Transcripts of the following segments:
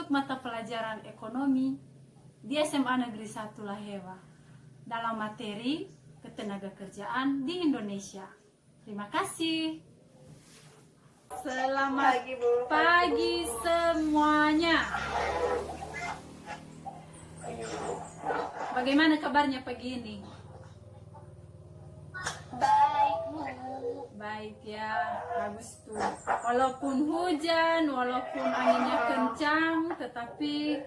untuk mata pelajaran ekonomi di SMA Negeri 1 Lahewa dalam materi ketenagakerjaan di Indonesia. Terima kasih. Selamat pagi semuanya. Bagaimana kabarnya pagi ini? Baik, Bu. Baik ya, bagus tuh. Walaupun hujan, walaupun anginnya kencang, tetapi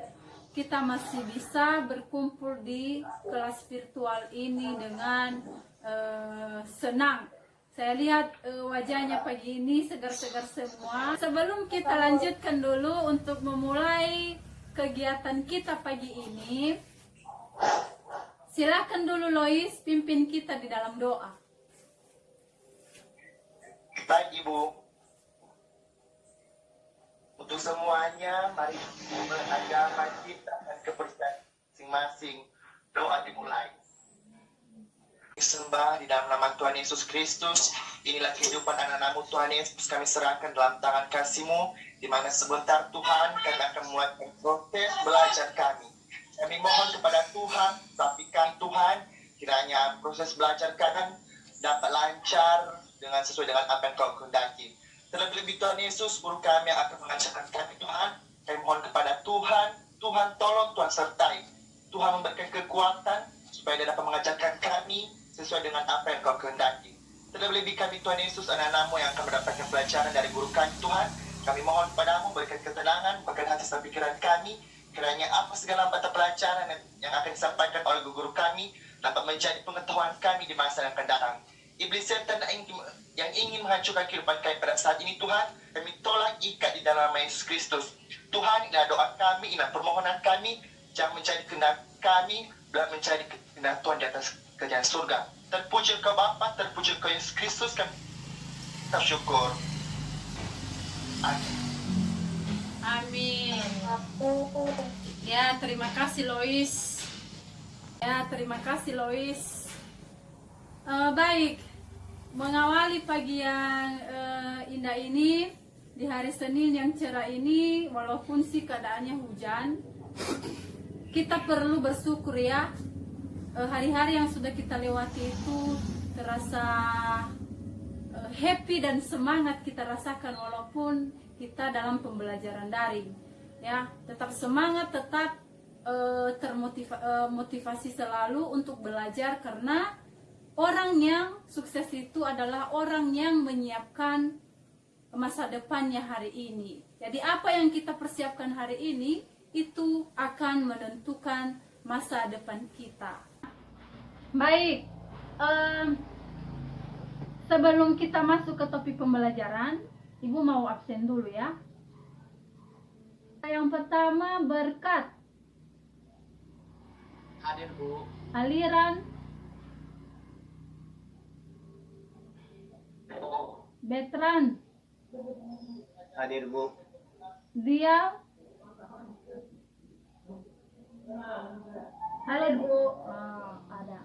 kita masih bisa berkumpul di kelas virtual ini dengan senang. Saya lihat wajahnya pagi ini segar-segar semua. Sebelum kita lanjutkan dulu untuk memulai kegiatan kita pagi ini, silakan dulu Lois pimpin kita di dalam doa. Baik Ibu, untuk semuanya mari beragama kita dan kepercayaan masing-masing. Doa dimulai. Disembah di dalam nama Tuhan Yesus Kristus. Inilah kehidupan anak-anakmu Tuhan Yesus, kami serahkan dalam tangan kasih-Mu, di mana sebentar Tuhan kami akan mulai proses belajar kami. Kami mohon kepada Tuhan, sampaikan Tuhan, kiranya proses belajar kami dapat lancar dengan sesuai dengan apa yang Kau kehendaki. Terlebih-lebih Tuhan Yesus, guru kami yang akan mengajarkan kami Tuhan, kami mohon kepada Tuhan, Tuhan tolong, Tuhan sertai. Tuhan memberikan kekuatan supaya Dia dapat mengajarkan kami sesuai dengan apa yang Kau kehendaki. Terlebih-lebih kami Tuhan Yesus, anak-anak-Mu yang akan mendapatkan pelajaran dari guru kami Tuhan, kami mohon kepada-Mu berikan ketenangan, berikan hati dan pikiran kami, kiranya apa segala mata pelajaran yang akan disampaikan oleh guru kami dapat menjadi pengetahuan kami di masa yang akan datang. Iblis setan yang ingin menghancurkan kehidupan kami pada saat ini Tuhan, kami tolak ikat di dalam nama Yesus Kristus. Tuhan, inilah doa kami, inilah permohonan kami, jangan menjadi kehendak kami, dan menjadi kehendak Tuhan di atas kerajaan surga. Terpuji Kau Bapa, terpuji Kau Yesus Kristus, kami bersyukur. Amin. Amin. Ya, terima kasih Lois. Baik, mengawali pagi yang indah ini di hari Senin yang cerah ini, walaupun sih keadaannya hujan, kita perlu bersyukur ya. Hari-hari yang sudah kita lewati itu terasa happy dan semangat kita rasakan walaupun kita dalam pembelajaran daring. Ya, tetap semangat, tetap termotivasi selalu untuk belajar, karena orang yang sukses itu adalah orang yang menyiapkan masa depannya hari ini. Jadi apa yang kita persiapkan hari ini itu akan menentukan masa depan kita. Baik, sebelum kita masuk ke topik pembelajaran, Ibu mau absen dulu ya. Yang pertama, berkat. Hadir Bu. Aliran. Betran. Hadir Bu. Dia. Hadir Bu. Ada.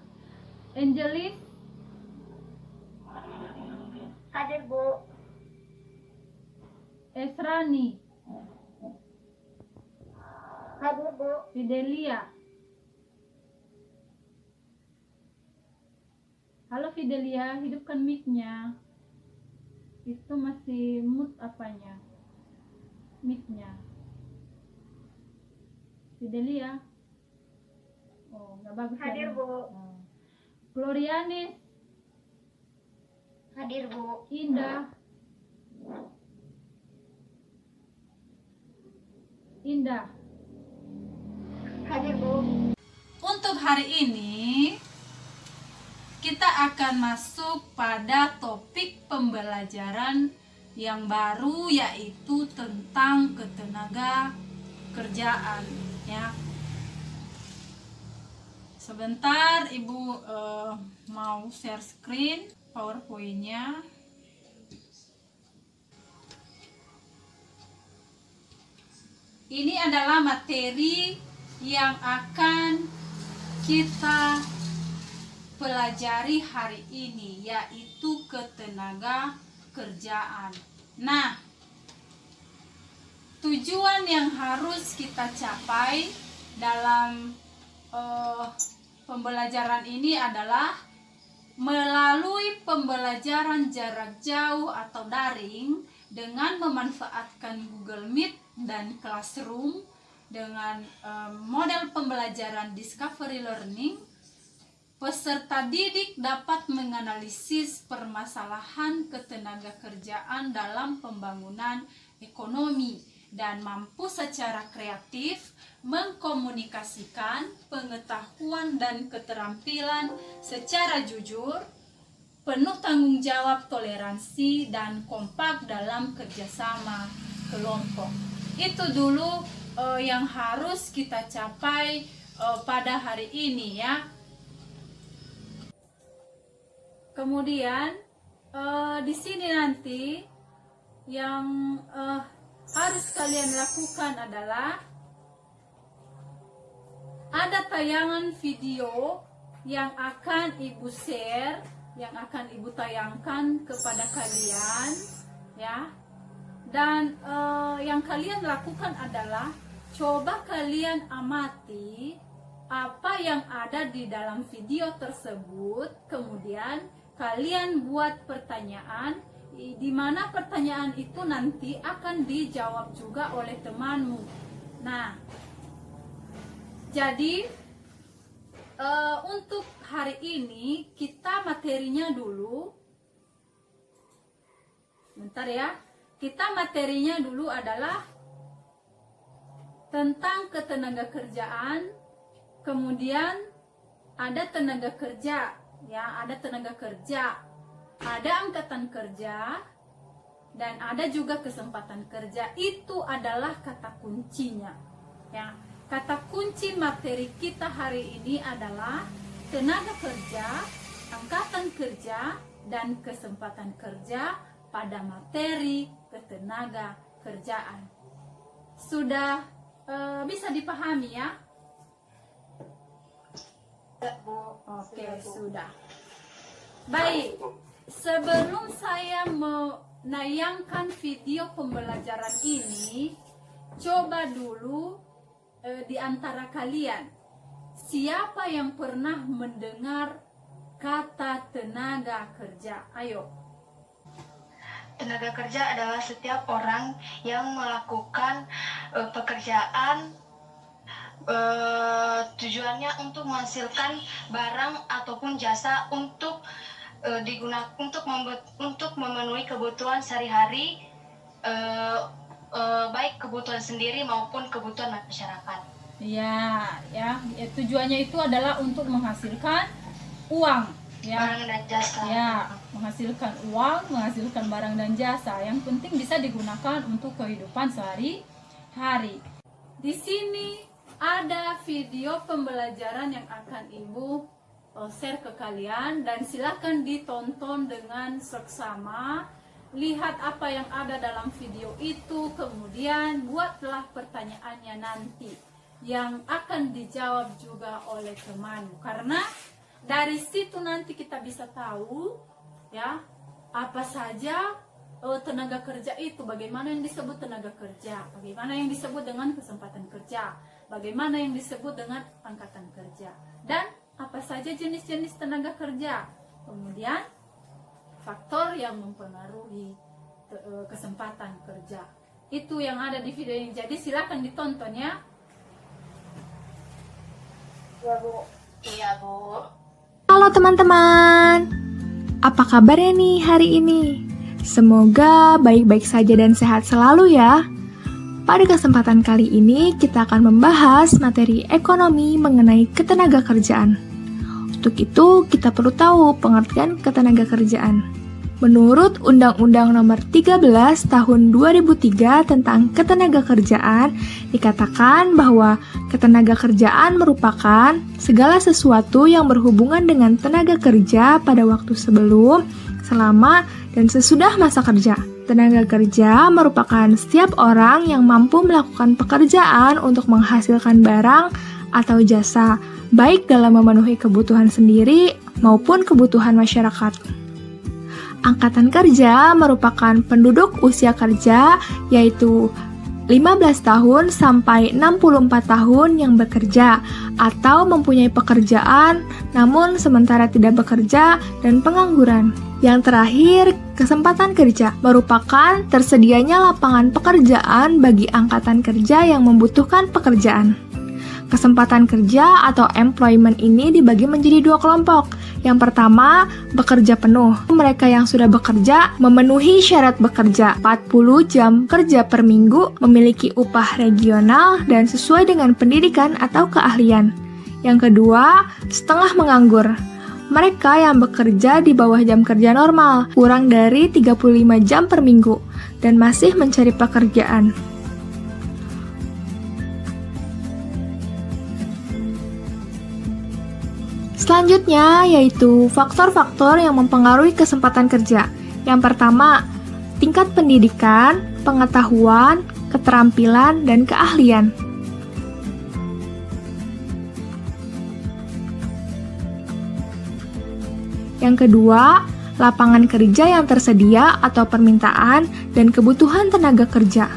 Angelis. Hadir, Bu. Esrani. Hadir, Bu. Fidelia. Halo Fidelia, hidupkan mic-nya. Itu masih mute apanya? Mic-nya. Fidelia. Oh, nggak bagus. Hadir, ya? Bu. Oh. Glorianis. Hadir, Bu. Indah. Hadir, Bu. Untuk hari ini kita akan masuk pada topik pembelajaran yang baru, yaitu tentang ketenaga kerjaan ya. Sebentar Ibu mau share screen PowerPoint-nya. Ini adalah materi yang akan kita pelajari hari ini, yaitu ketenaga kerjaan. Nah, tujuan yang harus kita capai dalam pembelajaran ini adalah melalui pembelajaran jarak jauh atau daring dengan memanfaatkan Google Meet dan Classroom dengan model pembelajaran Discovery Learning, peserta didik dapat menganalisis permasalahan ketenagakerjaan dalam pembangunan ekonomi dan mampu secara kreatif mengkomunikasikan pengetahuan dan keterampilan secara jujur, penuh tanggung jawab, toleransi, dan kompak dalam kerjasama kelompok. Itu dulu yang harus kita capai pada hari ini ya. Kemudian di sini nanti yang harus kalian lakukan adalah ada tayangan video yang akan ibu share, yang akan ibu tayangkan kepada kalian ya. Dan yang kalian lakukan adalah coba kalian amati apa yang ada di dalam video tersebut, kemudian kalian buat pertanyaan, di mana pertanyaan itu nanti akan dijawab juga oleh temanmu. Nah, jadi untuk hari ini kita materinya dulu, bentar ya, kita materinya dulu adalah tentang ketenagakerjaan, kemudian ada tenaga kerja, ya, ada tenaga kerja, ada angkatan kerja, dan ada juga kesempatan kerja. Itu adalah kata kuncinya, ya. Kata kunci materi kita hari ini adalah tenaga kerja, angkatan kerja, dan kesempatan kerja pada materi ketenaga kerjaan. Sudah bisa dipahami ya? Oke, sudah. Baik, sebelum saya menayangkan video pembelajaran ini, coba dulu di antara kalian, siapa yang pernah mendengar kata tenaga kerja? Ayo. Tenaga kerja adalah setiap orang yang melakukan pekerjaan tujuannya untuk menghasilkan barang ataupun jasa untuk digunakan untuk memenuhi kebutuhan sehari-hari, baik kebutuhan sendiri maupun kebutuhan masyarakat. Ya, tujuannya itu adalah untuk menghasilkan uang, ya. Barang dan jasa. Ya, menghasilkan uang, menghasilkan barang dan jasa. Yang penting bisa digunakan untuk kehidupan sehari-hari. Di sini ada video pembelajaran yang akan Ibu share ke kalian, dan silakan ditonton dengan seksama. Lihat apa yang ada dalam video itu, kemudian buatlah pertanyaannya nanti yang akan dijawab juga oleh temanmu, karena dari situ nanti kita bisa tahu ya apa saja tenaga kerja itu, bagaimana yang disebut tenaga kerja, bagaimana yang disebut dengan kesempatan kerja, bagaimana yang disebut dengan angkatan kerja, dan apa saja jenis-jenis tenaga kerja, kemudian faktor yang mempengaruhi kesempatan kerja. Itu yang ada di video ini, jadi silakan ditonton ya. Iya Bu. Iya Bu. Halo teman-teman, apa kabarnya nih hari ini? Semoga baik-baik saja dan sehat selalu ya. Pada kesempatan kali ini kita akan membahas materi ekonomi mengenai ketenagakerjaan. Untuk itu kita perlu tahu pengertian ketenagakerjaan. Menurut Undang-Undang Nomor 13 Tahun 2003 tentang Ketenagakerjaan, dikatakan bahwa ketenagakerjaan merupakan segala sesuatu yang berhubungan dengan tenaga kerja pada waktu sebelum, selama, dan sesudah masa kerja. Tenaga kerja merupakan setiap orang yang mampu melakukan pekerjaan untuk menghasilkan barang atau jasa, baik dalam memenuhi kebutuhan sendiri maupun kebutuhan masyarakat. Angkatan kerja merupakan penduduk usia kerja, yaitu 15 tahun sampai 64 tahun yang bekerja atau mempunyai pekerjaan namun sementara tidak bekerja dan pengangguran. Yang terakhir, kesempatan kerja merupakan tersedianya lapangan pekerjaan bagi angkatan kerja yang membutuhkan pekerjaan. Kesempatan kerja atau employment ini dibagi menjadi dua kelompok. Yang pertama, bekerja penuh. Mereka yang sudah bekerja memenuhi syarat bekerja 40 jam kerja per minggu, memiliki upah regional dan sesuai dengan pendidikan atau keahlian. Yang kedua, setengah menganggur. Mereka yang bekerja di bawah jam kerja normal, kurang dari 35 jam per minggu, dan masih mencari pekerjaan. Selanjutnya yaitu faktor-faktor yang mempengaruhi kesempatan kerja. Yang pertama, tingkat pendidikan, pengetahuan, keterampilan, dan keahlian. Yang kedua, lapangan kerja yang tersedia atau permintaan dan kebutuhan tenaga kerja.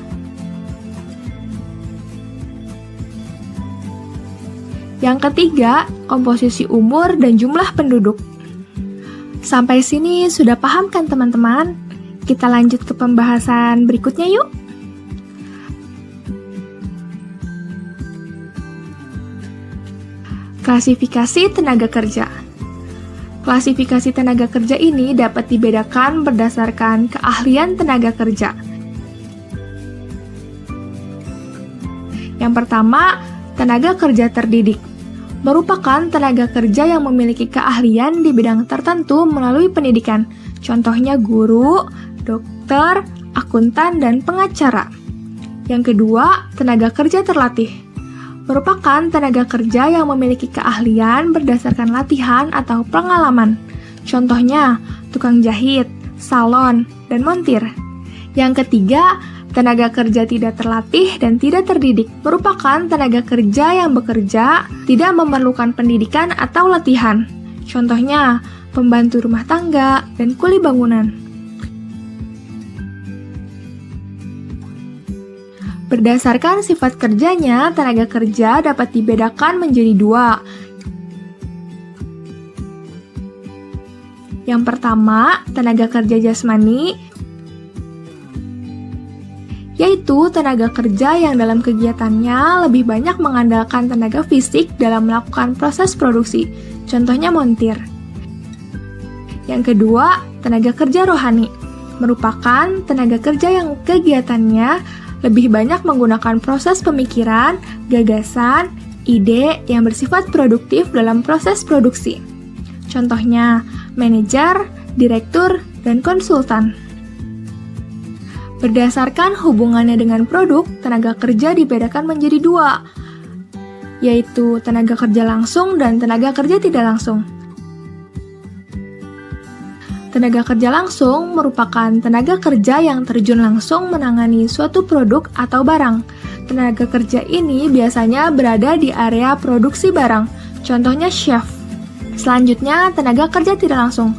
Yang ketiga, komposisi umur dan jumlah penduduk. Sampai sini sudah paham kan teman-teman? Kita lanjut ke pembahasan berikutnya yuk. Klasifikasi tenaga kerja. Klasifikasi tenaga kerja ini dapat dibedakan berdasarkan keahlian tenaga kerja. Yang pertama, tenaga kerja terdidik. Merupakan tenaga kerja yang memiliki keahlian di bidang tertentu melalui pendidikan. Contohnya guru, dokter, akuntan, dan pengacara. Yang kedua, tenaga kerja terlatih. Merupakan tenaga kerja yang memiliki keahlian berdasarkan latihan atau pengalaman. Contohnya, tukang jahit, salon, dan montir. Yang ketiga, tenaga kerja tidak terlatih dan tidak terdidik. Merupakan tenaga kerja yang bekerja tidak memerlukan pendidikan atau latihan. Contohnya, pembantu rumah tangga dan kuli bangunan. Berdasarkan sifat kerjanya, tenaga kerja dapat dibedakan menjadi dua. Yang pertama, tenaga kerja jasmani, yaitu tenaga kerja yang dalam kegiatannya lebih banyak mengandalkan tenaga fisik dalam melakukan proses produksi, contohnya montir. Yang kedua, tenaga kerja rohani, merupakan tenaga kerja yang kegiatannya lebih banyak menggunakan proses pemikiran, gagasan, ide yang bersifat produktif dalam proses produksi. Contohnya, manajer, direktur, dan konsultan. Berdasarkan hubungannya dengan produk, tenaga kerja dibedakan menjadi dua, yaitu tenaga kerja langsung dan tenaga kerja tidak langsung. Tenaga kerja langsung merupakan tenaga kerja yang terjun langsung menangani suatu produk atau barang. Tenaga kerja ini biasanya berada di area produksi barang, contohnya chef. Selanjutnya, tenaga kerja tidak langsung.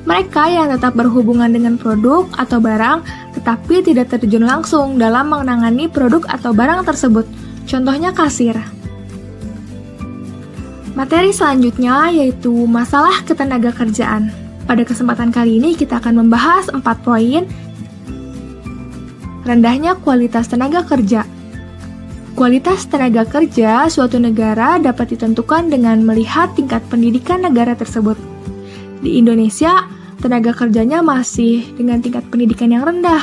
Mereka yang tetap berhubungan dengan produk atau barang, tetapi tidak terjun langsung dalam menangani produk atau barang tersebut. Contohnya kasir. Materi selanjutnya yaitu masalah ketenaga kerjaan. Pada kesempatan kali ini kita akan membahas 4 poin. Rendahnya kualitas tenaga kerja. Kualitas tenaga kerja suatu negara dapat ditentukan dengan melihat tingkat pendidikan negara tersebut. Di Indonesia, tenaga kerjanya masih dengan tingkat pendidikan yang rendah.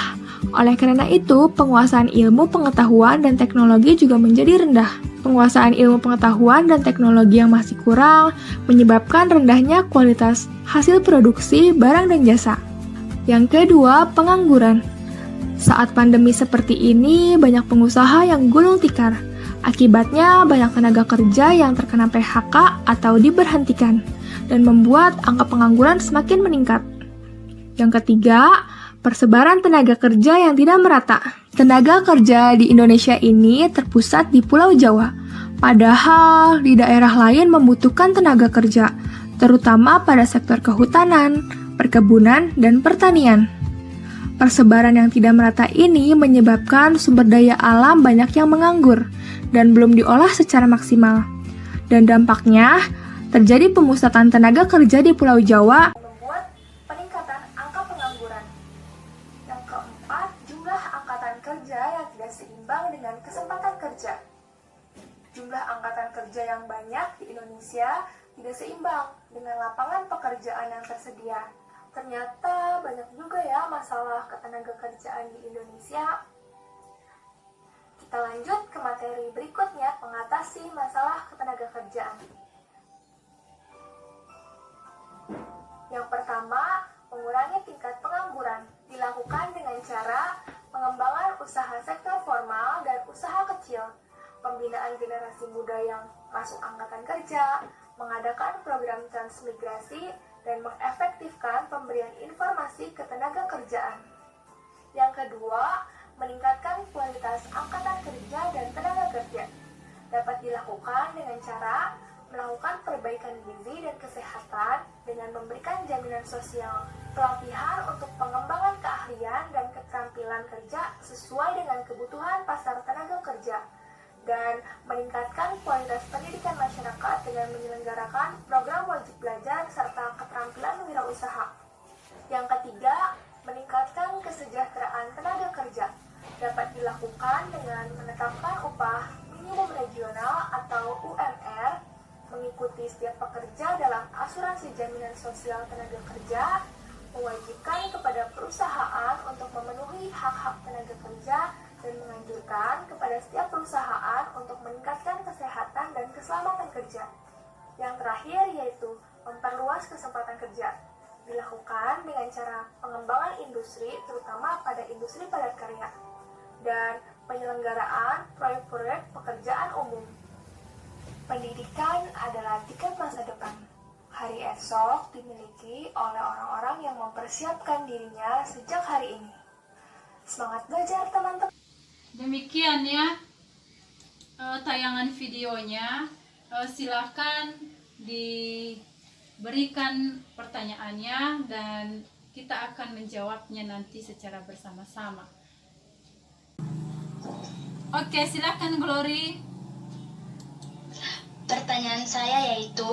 Oleh karena itu, penguasaan ilmu pengetahuan dan teknologi juga menjadi rendah. Penguasaan ilmu pengetahuan dan teknologi yang masih kurang menyebabkan rendahnya kualitas hasil produksi barang dan jasa. Yang kedua, pengangguran. Saat pandemi seperti ini, banyak pengusaha yang gulung tikar. Akibatnya, banyak tenaga kerja yang terkena PHK atau diberhentikan, dan membuat angka pengangguran semakin meningkat. Yang ketiga, persebaran tenaga kerja yang tidak merata. Tenaga kerja di Indonesia ini terpusat di Pulau Jawa, padahal di daerah lain membutuhkan tenaga kerja, terutama pada sektor kehutanan, perkebunan, dan pertanian. Persebaran yang tidak merata ini menyebabkan sumber daya alam banyak yang menganggur dan belum diolah secara maksimal. Dan dampaknya, terjadi pemusatan tenaga kerja di Pulau Jawa, membuat peningkatan angka pengangguran. Yang keempat, jumlah angkatan kerja yang tidak seimbang dengan kesempatan kerja. Jumlah angkatan kerja yang banyak di Indonesia tidak seimbang dengan lapangan pekerjaan yang tersedia. Ternyata banyak juga ya masalah ketenaga kerjaan di Indonesia. Kita lanjut ke materi berikutnya, mengatasi masalah ketenaga kerjaan. Yang pertama, mengurangi tingkat pengangguran dilakukan dengan cara pengembangan usaha sektor formal dan usaha kecil, pembinaan generasi muda yang masuk angkatan kerja, mengadakan program transmigrasi, dan mengefektifkan pemberian informasi ketenaga kerjaan. Yang kedua, meningkatkan kualitas angkatan kerja dan tenaga kerja. Dapat dilakukan dengan cara melakukan perbaikan gizi dan kesehatan dengan memberikan jaminan sosial, pelatihan untuk pengembangan keahlian dan keterampilan kerja sesuai dengan kebutuhan pasar tenaga kerja, dan meningkatkan kualitas pendidikan masyarakat dengan menyelenggarakan program wajib belajar serta keterampilan wirausaha. Yang ketiga, meningkatkan kesejahteraan tenaga kerja. Dapat dilakukan dengan menetapkan upah minimum regional atau UMR, mengikuti setiap pekerja dalam asuransi jaminan sosial tenaga kerja, mewajibkan kepada perusahaan untuk memenuhi hak-hak tenaga kerja, dan menganjurkan kepada setiap perusahaan untuk meningkatkan kesehatan dan keselamatan kerja. Yang terakhir yaitu memperluas kesempatan kerja. Dilakukan dengan cara pengembangan industri, terutama pada industri padat karya, dan penyelenggaraan proyek-proyek pekerjaan umum. Pendidikan adalah tiket masa depan. Hari esok dimiliki oleh orang-orang yang mempersiapkan dirinya sejak hari ini. Semangat belajar teman-teman! Demikian ya tayangan videonya. Silakan diberikan pertanyaannya dan kita akan menjawabnya nanti secara bersama-sama. Oke, silakan Glory. Pertanyaan saya yaitu,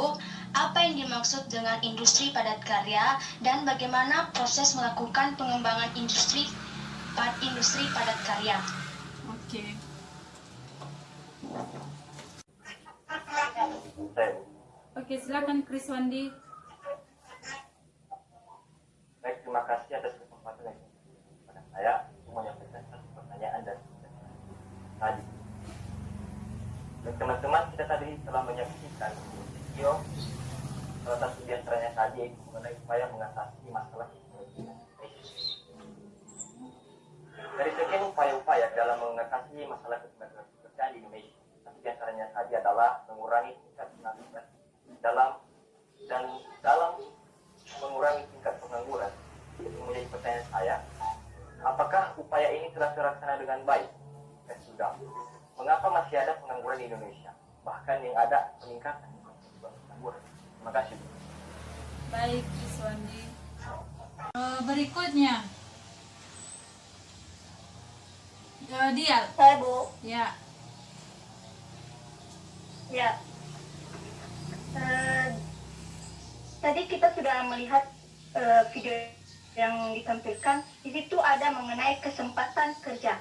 apa yang dimaksud dengan industri padat karya dan bagaimana proses melakukan pengembangan industri padat karya? Oke. Oke, silakan Chris Wandi. Baik, terima kasih atas kesempatan yang pada saya untuk menyampaikan satu pertanyaan dan tadi. Dan teman-teman, kita tadi telah menyaksikan video salah satu di antaranya tadi mengenai upaya mengatasi masalah dari sekian upaya-upaya dalam mengatasi masalah ketenagakerjaan di Indonesia. Satu di antaranya tadi adalah mengurangi tingkat pengangguran dalam mengurangi tingkat pengangguran. Itu menjadi pertanyaan saya, apakah upaya ini telah terlaksana dengan baik? Dan sudah. Mengapa masih ada pengangguran di Indonesia? Bahkan yang ada peningkatan pengangguran. Terima kasih. Baik, Chris Wandi. Berikutnya. Dial. Saya Bu. Ya. Ya. Tadi kita sudah melihat video yang ditampilkan. Di situ ada mengenai kesempatan kerja.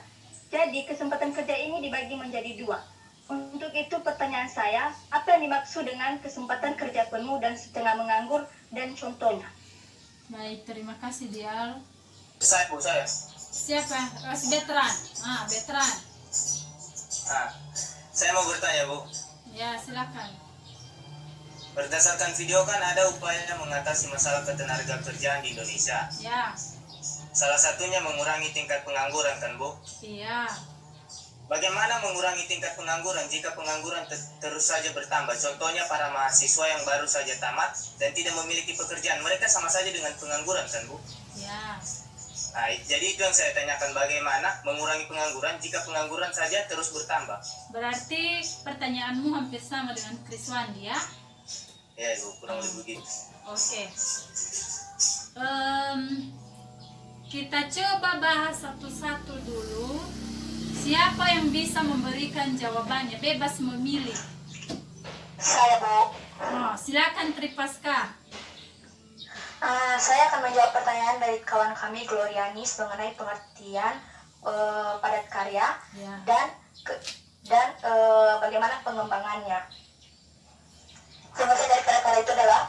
Jadi kesempatan kerja ini dibagi menjadi dua. Untuk itu pertanyaan saya, apa yang dimaksud dengan kesempatan kerja penuh dan setengah menganggur dan contohnya? Baik, terima kasih Dial. Saya. Siapa? Veteran. Veteran. Saya mau bertanya, Bu. Ya, silakan. Berdasarkan video kan ada upaya mengatasi masalah ketenaga kerjaan di Indonesia. Ya. Salah satunya mengurangi tingkat pengangguran kan, Bu? Iya. Bagaimana mengurangi tingkat pengangguran jika pengangguran terus saja bertambah? Contohnya para mahasiswa yang baru saja tamat dan tidak memiliki pekerjaan. Mereka sama saja dengan pengangguran kan, Bu? Ya. Nah, jadi itu yang saya tanyakan, bagaimana mengurangi pengangguran jika pengangguran saja terus bertambah? Berarti pertanyaanmu hampir sama dengan Chris Wandi ya? Ya, Bu, kurang lebih begitu. Oke. Kita coba bahas satu-satu dulu. Siapa yang bisa memberikan jawabannya? Bebas memilih. Saya, Bu. Oh, silakan Tripaska. Saya akan menjawab pertanyaan dari kawan kami Glorianis mengenai pengertian padat karya Ya. dan bagaimana pengembangannya. Pengertian dari padat karya itu adalah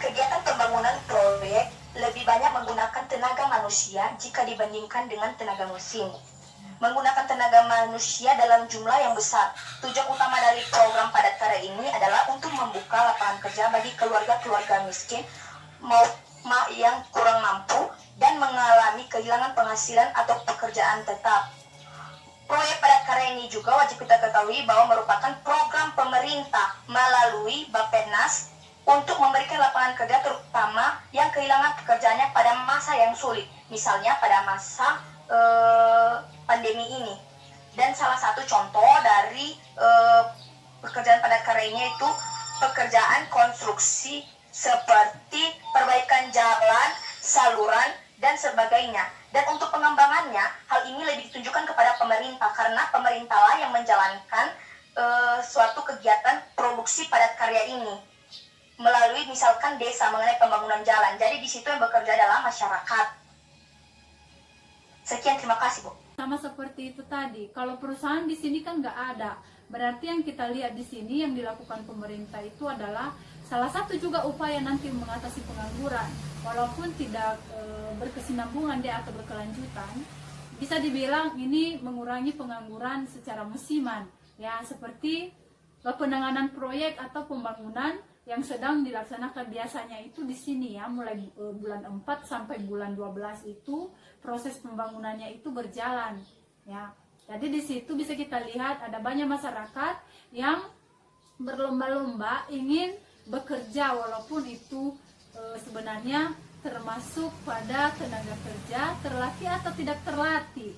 kegiatan pembangunan proyek lebih banyak menggunakan tenaga manusia jika dibandingkan dengan tenaga mesin. Menggunakan tenaga manusia dalam jumlah yang besar. Tujuan utama dari program padat karya ini adalah untuk membuka lapangan kerja bagi keluarga-keluarga miskin yang kurang mampu dan mengalami kehilangan penghasilan atau pekerjaan tetap. Proyek padat karya ini juga wajib kita ketahui bahwa merupakan program pemerintah melalui Bappenas untuk memberikan lapangan kerja terutama yang kehilangan pekerjaannya pada masa yang sulit, misalnya pada masa pandemi ini. Dan salah satu contoh dari pekerjaan padat karya ini yaitu pekerjaan konstruksi seperti perbaikan jalan, saluran, dan sebagainya. Dan untuk pengembangannya, hal ini lebih ditunjukkan kepada pemerintah karena pemerintahlah yang menjalankan suatu kegiatan produksi padat karya ini melalui misalkan desa mengenai pembangunan jalan. Jadi di situ yang bekerja adalah masyarakat. Sekian, terima kasih, Bu. Sama seperti itu tadi. Kalau perusahaan di sini kan nggak ada. Berarti yang kita lihat di sini yang dilakukan pemerintah itu adalah salah satu juga upaya nanti mengatasi pengangguran. Walaupun tidak berkesinambungan dia atau berkelanjutan, bisa dibilang ini mengurangi pengangguran secara musiman. Ya, seperti penanganan proyek atau pembangunan yang sedang dilaksanakan biasanya itu di sini ya, mulai bulan 4 sampai bulan 12 itu proses pembangunannya itu berjalan ya. Jadi di situ bisa kita lihat ada banyak masyarakat yang berlomba-lomba ingin bekerja walaupun itu sebenarnya termasuk pada tenaga kerja terlatih atau tidak terlatih.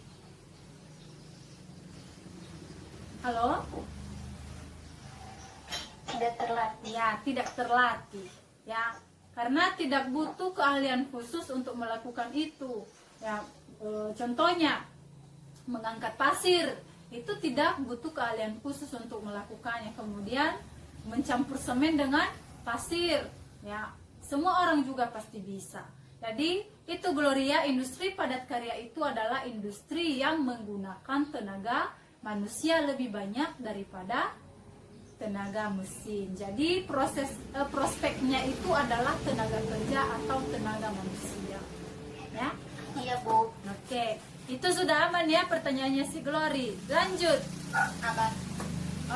Halo? Tidak terlatih. Ya, tidak terlatih. Ya, karena tidak butuh keahlian khusus untuk melakukan itu. Ya, contohnya mengangkat pasir itu tidak butuh keahlian khusus untuk melakukannya. Kemudian mencampur semen dengan pasir, ya, semua orang juga pasti bisa. Jadi itu Gloria, industri padat karya itu adalah industri yang menggunakan tenaga manusia lebih banyak daripada tenaga mesin. Jadi prospeknya itu adalah tenaga kerja atau tenaga manusia. Ya? Iya, Bu. Oke. Itu sudah aman ya pertanyaannya si Glory. Lanjut. Aman.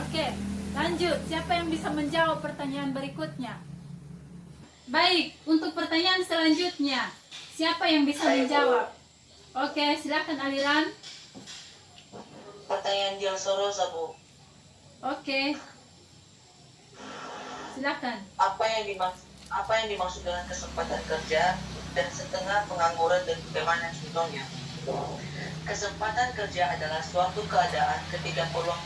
Oke, lanjut. Siapa yang bisa menjawab pertanyaan berikutnya? Baik, untuk pertanyaan selanjutnya, siapa yang bisa menjawab? Oke, silakan Aliran. Pertanyaan Diosorosa, Bu. Oke. Silakan. Apa yang dimaksud dengan kesempatan kerja dan setengah pengangguran dan bagaimana contohnya? Kesempatan kerja adalah suatu keadaan ketika peluang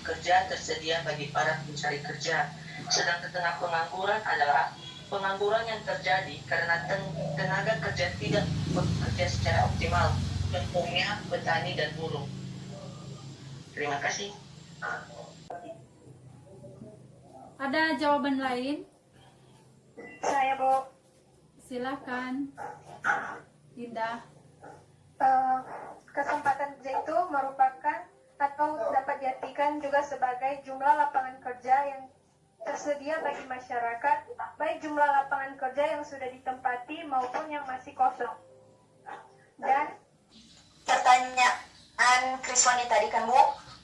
kerja tersedia bagi para pencari kerja. Sedangkan setengah pengangguran adalah pengangguran yang terjadi karena tenaga kerja tidak bekerja secara optimal, contohnya petani dan buruh. Terima kasih. Ada jawaban lain? Saya, Bu. Silakan. Indah. Kesempatan kerja itu merupakan atau dapat diartikan juga sebagai jumlah lapangan kerja yang tersedia bagi masyarakat, baik jumlah lapangan kerja yang sudah ditempati maupun yang masih kosong. Dan pertanyaan Kriswani tadi kan, Bu,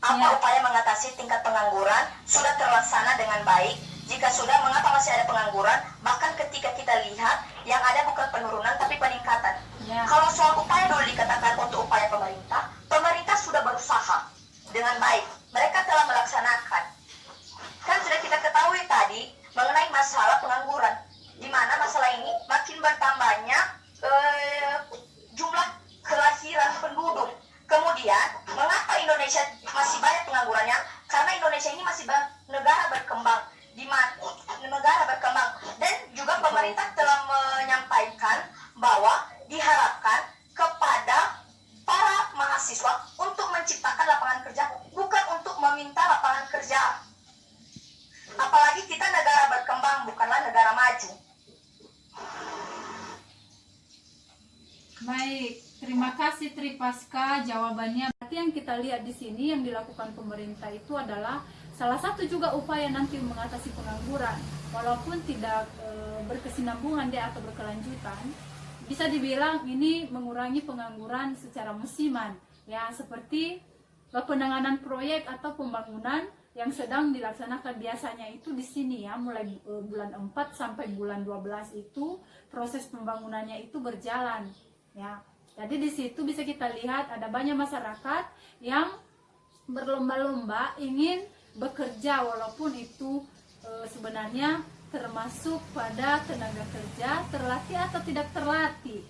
apa upaya mengatasi tingkat pengangguran sudah terlaksana dengan baik? Jika sudah, mengapa masih ada pengangguran? Bahkan ketika kita lihat yang ada bukan penurunan tapi peningkatan. Ya. Kalau soal upaya dulu dikatakan untuk upaya pemerintah sudah berusaha dengan baik. Mereka telah melaksanakan. Kan sudah kita ketahui tadi mengenai masalah pengangguran, di mana masalah ini makin bertambahnya jumlah kelahiran penduduk. Kemudian, mengapa Indonesia masih banyak penganggurannya? Karena Indonesia ini masih negara berkembang, dan juga pemerintah telah menyampaikan bahwa diharapkan Apalagi kita negara berkembang, bukanlah negara maju. Baik, terima kasih Tripaska jawabannya. Berarti yang kita lihat di sini yang dilakukan pemerintah itu adalah salah satu juga upaya nanti mengatasi pengangguran. Walaupun tidak berkesinambungan dia atau berkelanjutan, bisa dibilang ini mengurangi pengangguran secara musiman. Ya, seperti penanganan proyek atau pembangunan yang sedang dilaksanakan biasanya itu di sini ya, mulai bulan 4 sampai bulan 12 itu proses pembangunannya itu berjalan. Ya, jadi di situ bisa kita lihat ada banyak masyarakat yang berlomba-lomba ingin bekerja walaupun itu sebenarnya termasuk pada tenaga kerja terlatih atau tidak terlatih.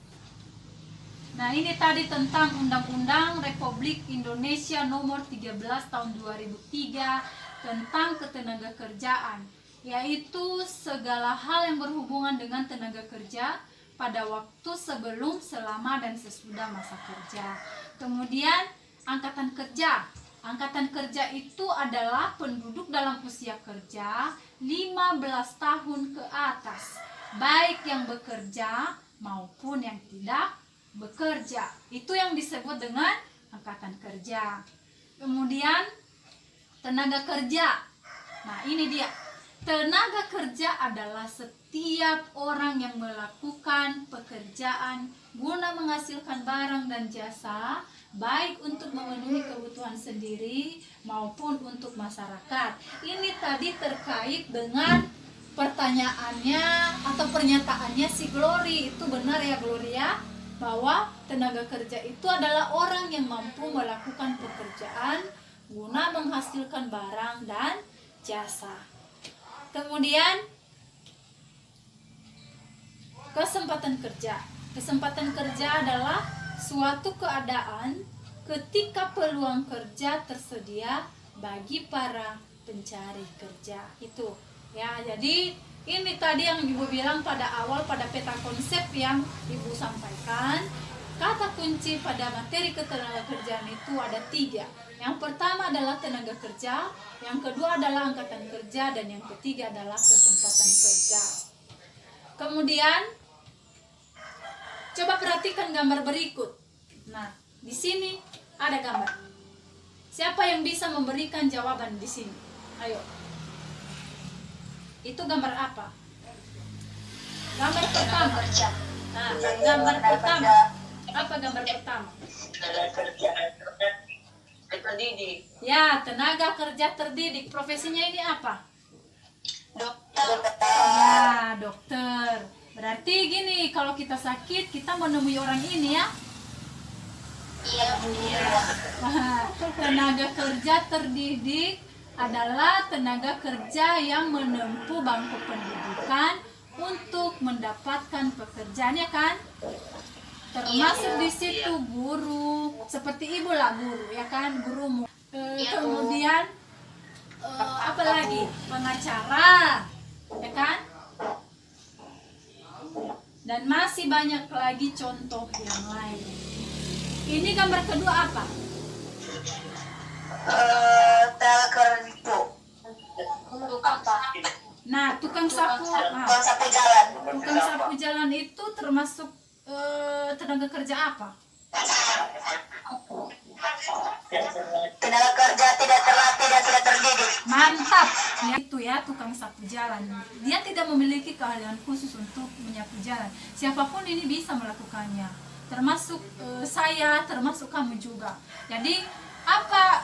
Nah, ini tadi tentang Undang-Undang Republik Indonesia Nomor 13 Tahun 2003 tentang ketenagakerjaan, yaitu segala hal yang berhubungan dengan tenaga kerja pada waktu sebelum, selama, dan sesudah masa kerja. Kemudian angkatan kerja. Angkatan kerja itu adalah penduduk dalam usia kerja 15 tahun ke atas, baik yang bekerja maupun yang tidak bekerja. Itu yang disebut dengan angkatan kerja. Kemudian tenaga kerja. Nah, ini dia. Tenaga kerja adalah setiap orang yang melakukan pekerjaan guna menghasilkan barang dan jasa, baik untuk memenuhi kebutuhan sendiri maupun untuk masyarakat. Ini tadi terkait dengan pertanyaannya atau pernyataannya si Glory. Itu benar ya Gloria, bahwa tenaga kerja itu adalah orang yang mampu melakukan pekerjaan guna menghasilkan barang dan jasa. Kemudian kesempatan kerja. Kesempatan kerja adalah suatu keadaan ketika peluang kerja tersedia bagi para pencari kerja. Itu ya, jadi ini tadi yang Ibu bilang pada awal pada peta konsep yang Ibu sampaikan. Kata kunci pada materi ketenagakerjaan itu ada 3. Yang pertama adalah tenaga kerja, yang kedua adalah angkatan kerja, dan yang ketiga adalah kesempatan kerja. Kemudian coba perhatikan gambar berikut. Nah, di sini ada gambar. Siapa yang bisa memberikan jawaban di sini? Ayo. Itu gambar apa? Gambar pertama. Nah, gambar pertama. Apa gambar pertama? Terdidik. Ya, tenaga kerja terdidik. Profesinya ini apa? Dokter. Ya, dokter. Berarti gini, kalau kita sakit, kita menemui orang ini ya. Iya. Tenaga kerja terdidik adalah tenaga kerja yang menempuh bangku pendidikan untuk mendapatkan pekerjaan, ya kan? Termasuk di situ guru, seperti Ibu lah guru, ya kan, gurumu. Kemudian apa lagi? Pengacara, ya kan? Dan masih banyak lagi contoh yang lain. Ini gambar kedua apa? Nah, tukang sapu. Tukang sapu jalan. Tukang sapu jalan itu termasuk tenaga kerja apa? Tenaga kerja tidak terlatih dan tidak terdidik. Mantap. Ya, itu ya tukang sapu jalan. Dia tidak memiliki keahlian khusus untuk menyapu jalan. Siapapun ini bisa melakukannya. Termasuk saya, termasuk kamu juga. Jadi apa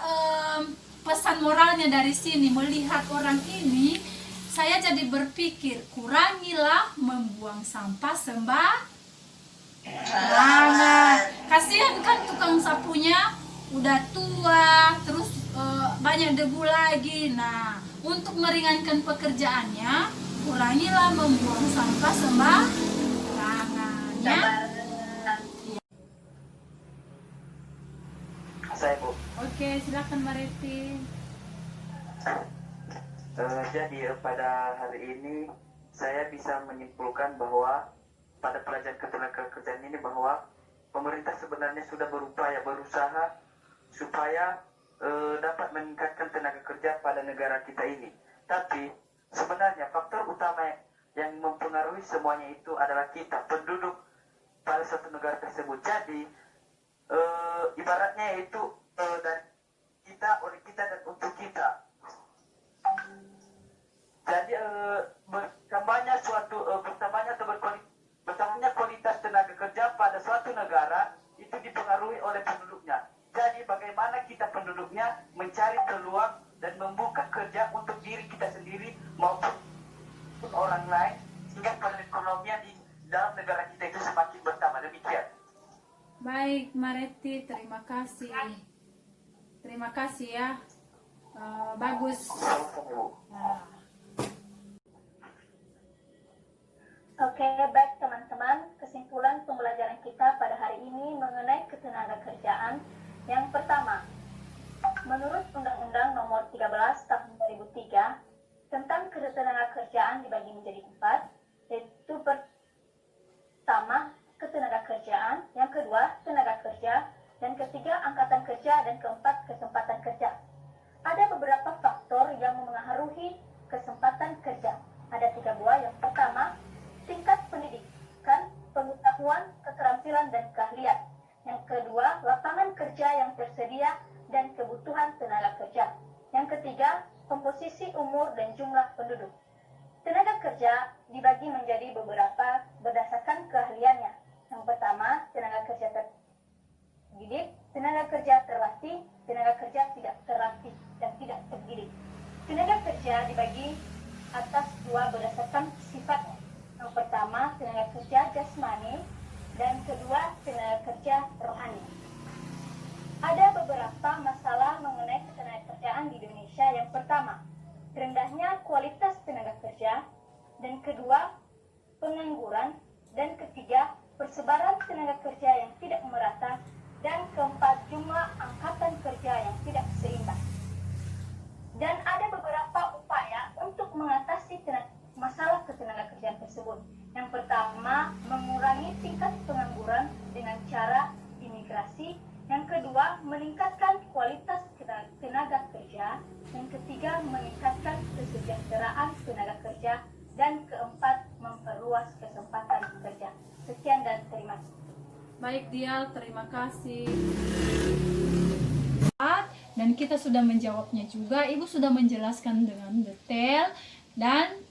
pesan moralnya dari sini? Melihat orang ini, saya jadi berpikir, kurangilah membuang sampah sembarangan. Kasihan kan tukang sapunya udah tua, terus banyak debu lagi. Nah, untuk meringankan pekerjaannya, kurangilah membuang sampah sembarangan ya. Saya Bu. Oke, silakan Mariti. Jadi pada hari ini saya bisa menyimpulkan bahwa pada pelajaran ketenagakerjaan ini bahwa pemerintah sebenarnya sudah berusaha supaya dapat meningkatkan tenaga kerja pada negara kita ini. Tapi sebenarnya faktor utama yang mempengaruhi semuanya itu adalah kita, penduduk pada suatu negara tersebut. Jadi ibaratnya yaitu dari kita, oleh kita, dan untuk kita. Jadi bertambahnya kualitas tenaga kerja pada suatu negara itu dipengaruhi oleh penduduknya. Jadi bagaimana kita penduduknya mencari peluang dan membuka kerja untuk diri kita sendiri maupun orang lain, sehingga perekonomian di dalam negara kita itu semakin bertambah. Demikian. Baik, Mareti, terima kasih. Terima kasih ya. Bagus. Nah. Oke, baik teman-teman, kesimpulan pembelajaran kita pada hari ini mengenai ketenagakerjaan. Yang pertama, menurut Undang-Undang Nomor 13 Tahun 2003 tentang ketenagakerjaan dibagi menjadi 4, yaitu pertama, ketenagakerjaan, yang kedua, tenaga kerja, dan ketiga, angkatan kerja, dan keempat, kesempatan kerja. Ada beberapa faktor yang memengaruhi kesempatan kerja. Ada 3 buah. Yang pertama, tingkat pendidikan, pengetahuan, keterampilan, dan keahlian. Yang kedua, lapangan kerja yang tersedia dan kebutuhan tenaga kerja. Yang ketiga, komposisi umur dan jumlah penduduk. Tenaga kerja dibagi menjadi beberapa berdasarkan keahliannya. Yang pertama, tenaga kerja terdidik, tenaga kerja terlatih, tenaga kerja tidak terlatih dan tidak terdidik. Tenaga kerja dibagi atas 2 berdasarkan sifatnya. Yang pertama, tenaga kerja jasmani, dan kedua, tenaga kerja rohani. Ada beberapa masalah mengenai ketenagakerjaan di Indonesia. Yang pertama, rendahnya kualitas tenaga kerja, dan kedua, pengangguran, dan ketiga, persebaran tenaga kerja yang tidak merata, dan keempat, jumlah angkatan kerja yang tidak seimbang. Dan ada beberapa upaya untuk mengatasi masalah ketenagakerjaan tersebut. Yang pertama, mengurangi tingkat pengangguran dengan cara imigrasi. Yang kedua, meningkatkan kualitas tenaga kerja. Yang ketiga, meningkatkan kesejahteraan tenaga kerja. Dan keempat, memperluas kesempatan kerja. Sekian dan terima kasih. Baik Dial, terima kasih. Dan kita sudah menjawabnya juga. Ibu sudah menjelaskan dengan detail dan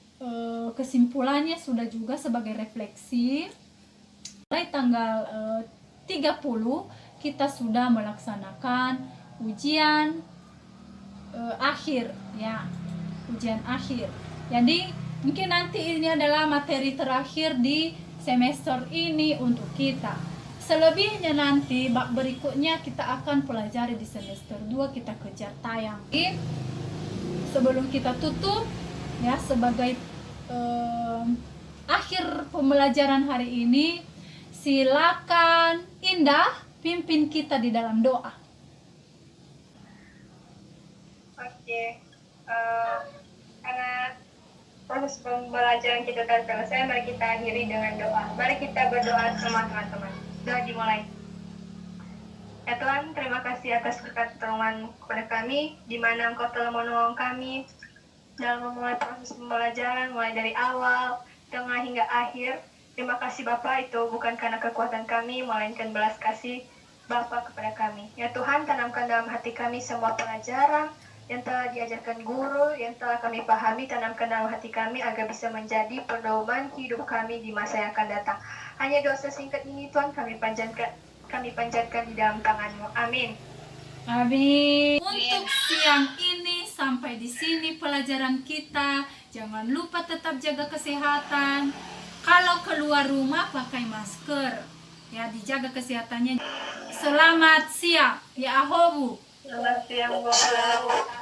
kesimpulannya sudah juga sebagai refleksi. Mulai tanggal 30 kita sudah melaksanakan ujian akhir ya, ujian akhir. Jadi mungkin nanti ini adalah materi terakhir di semester ini untuk kita. Selebihnya nanti bab berikutnya kita akan pelajari di semester 2, kita kejar tayang. Sebelum kita tutup ya, sebagai akhir pembelajaran hari ini, silakan Indah pimpin kita di dalam doa. Oke, karena proses pembelajaran kita telah selesai, mari kita akhiri dengan doa. Mari kita berdoa sama teman-teman. Doa dimulai. Ya Tuhan, terima kasih atas berkat pertolongan kepada kami, di mana Engkau telah menolong kami dalam memulai proses pembelajaran, mulai dari awal, tengah hingga akhir. Terima kasih Bapa, itu bukan karena kekuatan kami, melainkan belas kasih Bapa kepada kami. Ya Tuhan, tanamkan dalam hati kami semua pelajaran yang telah diajarkan guru, yang telah kami pahami, tanamkan dalam hati kami agar bisa menjadi pedoman hidup kami di masa yang akan datang. Hanya doa singkat ini Tuhan kami panjatkan di dalam tangan-Mu. Amin. Amin. Untuk siang ini sampai di sini pelajaran kita. Jangan lupa tetap jaga kesehatan. Kalau keluar rumah pakai masker. Ya, dijaga kesehatannya. Selamat siang. Ya Ahobu. Selamat siang, Bu. Selamat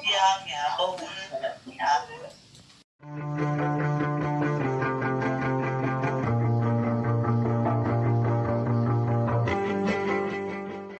siang, ya.